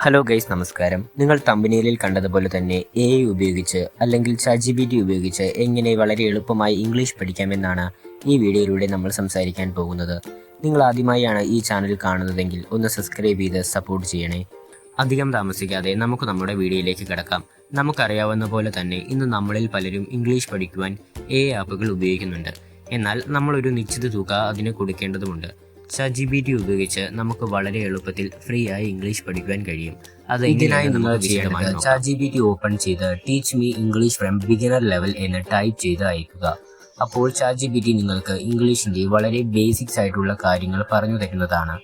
Hello guys, നമസ്കാരം. നിങ്ങൾ തമ്പനിയിൽ കണ്ടതുപോലെ തന്നെ AI ഉപയോഗിച്ച് അല്ലെങ്കിൽ ChatGPT ഉപയോഗിച്ച് എങ്ങനെ വളരെ എളുപ്പമായി ഇംഗ്ലീഷ് പഠിക്കാമെന്നാണ് ഈ വീഡിയോയിലൂടെ നമ്മൾ സംസാരിക്കാൻ പോകുന്നത്. നിങ്ങൾ ആദ്യമായാണ് ഈ ചാനൽ കാണുന്നതെങ്കിൽ ഒന്ന് സബ്സ്ക്രൈബ് ചെയ്ത് സപ്പോർട്ട് ചെയ്യണേ. അധികം താമസിക്കാതെ നമുക്ക് നമ്മുടെ വീഡിയോയിലേക്ക് കിടക്കാം. നമുക്കറിയാവുന്ന പോലെ തന്നെ ഇന്ന് നമ്മളിൽ പലരും ഇംഗ്ലീഷ് പഠിക്കുവാൻ AI ആപ്പുകൾ ഉപയോഗിക്കുന്നുണ്ട്. എന്നാൽ നമ്മളൊരു നിശ്ചിത തുക അതിന് കൊടുക്കേണ്ടതുണ്ട്. ChatGPT ഉപയോഗിച്ച് നമുക്ക് വളരെ എളുപ്പത്തിൽ ഫ്രീ ആയി ഇംഗ്ലീഷ് പഠിക്കുവാൻ കഴിയും. ഇതിനായി നിങ്ങൾ ചെയ്യേണ്ടത് ChatGPT ഓപ്പൺ ചെയ്ത് teach me English from beginner level എന്ന് ടൈപ്പ് ചെയ്ത് അയക്കുക. അപ്പോൾ ChatGPT നിങ്ങൾക്ക് ഇംഗ്ലീഷിന്റെ വളരെ ബേസിക്സ് ആയിട്ടുള്ള കാര്യങ്ങൾ പറഞ്ഞു തരുന്നതാണ്.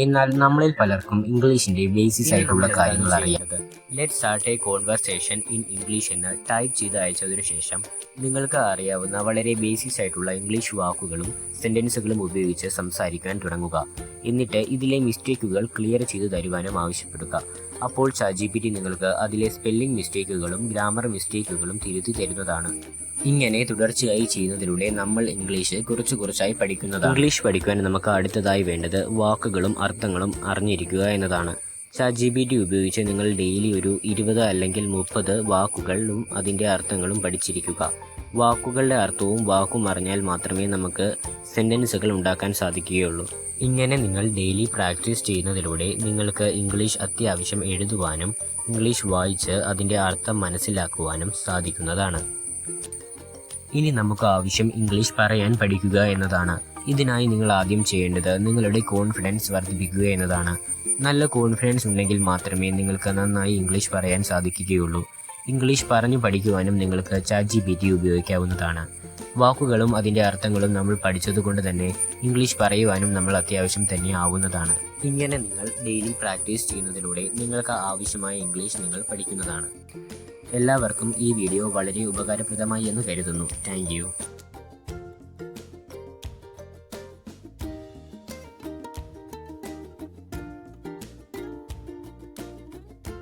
എന്നാൽ നമ്മളിൽ പലർക്കും ഇംഗ്ലീഷിന്റെ ബേസിക്സ് ആയിട്ടുള്ള കാര്യങ്ങൾ അറിയാം. Let start A conversation in English എന്ന് ടൈപ്പ് ചെയ്ത് അയച്ചതിനു ശേഷം നിങ്ങൾക്ക് അറിയാവുന്ന വളരെ ബേസിക്സ് ആയിട്ടുള്ള ഇംഗ്ലീഷ് വാക്കുകളും സെന്റൻസുകളും ഉപയോഗിച്ച് സംസാരിക്കാൻ തുടങ്ങുക. എന്നിട്ട് ഇതിലെ മിസ്റ്റേക്കുകൾ ക്ലിയർ ചെയ്ത് തരുവാനും ആവശ്യപ്പെടുക. അപ്പോൾ ChatGPT നിങ്ങൾക്ക് അതിലെ സ്പെല്ലിംഗ് മിസ്റ്റേക്കുകളും ഗ്രാമർ മിസ്റ്റേക്കുകളും തിരുത്തി തരുന്നതാണ്. ഇങ്ങനെ തുടർച്ചയായി ചെയ്യുന്നതിലൂടെ നമ്മൾ ഇംഗ്ലീഷ് കുറച്ചായി പഠിക്കുന്നതാണ്. ഇംഗ്ലീഷ് പഠിക്കുവാൻ നമുക്ക് അടുത്തതായി വേണ്ടത് വാക്കുകളും അർത്ഥങ്ങളും അറിഞ്ഞിരിക്കുക എന്നതാണ്. ChatGPT ഉപയോഗിച്ച് നിങ്ങൾ ഡെയിലി ഒരു 20 അല്ലെങ്കിൽ 30 വാക്കുകളും അതിൻ്റെ അർത്ഥങ്ങളും പഠിച്ചിരിക്കുക. വാക്കുകളുടെ അർത്ഥവും വാക്കും അറിഞ്ഞാൽ മാത്രമേ നമുക്ക് സെൻറ്റൻസുകൾ ഉണ്ടാക്കാൻ സാധിക്കുകയുള്ളൂ. ഇങ്ങനെ നിങ്ങൾ ഡെയിലി പ്രാക്ടീസ് ചെയ്യുന്നതിലൂടെ നിങ്ങൾക്ക് ഇംഗ്ലീഷ് അത്യാവശ്യം എഴുതുവാനും ഇംഗ്ലീഷ് വായിച്ച് അതിൻ്റെ അർത്ഥം മനസ്സിലാക്കുവാനും സാധിക്കുന്നതാണ്. ഇനി നമുക്ക് ആവശ്യം ഇംഗ്ലീഷ് പറയാൻ പഠിക്കുക എന്നതാണ്. ഇതിനായി നിങ്ങൾ ആദ്യം ചെയ്യേണ്ടത് നിങ്ങളുടെ കോൺഫിഡൻസ് വർദ്ധിപ്പിക്കുക എന്നതാണ്. നല്ല കോൺഫിഡൻസ് ഉണ്ടെങ്കിൽ മാത്രമേ നിങ്ങൾക്ക് നന്നായി ഇംഗ്ലീഷ് പറയാൻ സാധിക്കുകയുള്ളൂ. ഇംഗ്ലീഷ് പറഞ്ഞു പഠിക്കുവാനും നിങ്ങൾക്ക് ChatGPT ഉപയോഗിക്കാവുന്നതാണ്. വാക്കുകളും അതിൻ്റെ അർത്ഥങ്ങളും നമ്മൾ പഠിച്ചതുകൊണ്ട് തന്നെ ഇംഗ്ലീഷ് പറയുവാനും നമ്മൾ അത്യാവശ്യം തന്നെ ആവുന്നതാണ്. ഇങ്ങനെ നിങ്ങൾ ഡെയിലി പ്രാക്ടീസ് ചെയ്യുന്നതിലൂടെ നിങ്ങൾക്ക് ആവശ്യമായ ഇംഗ്ലീഷ് നിങ്ങൾ പഠിക്കുന്നതാണ്. എല്ലാവർക്കും ഈ വീഡിയോ വളരെ ഉപകാരപ്രദമായി എന്ന് കരുതുന്നു. Thank you.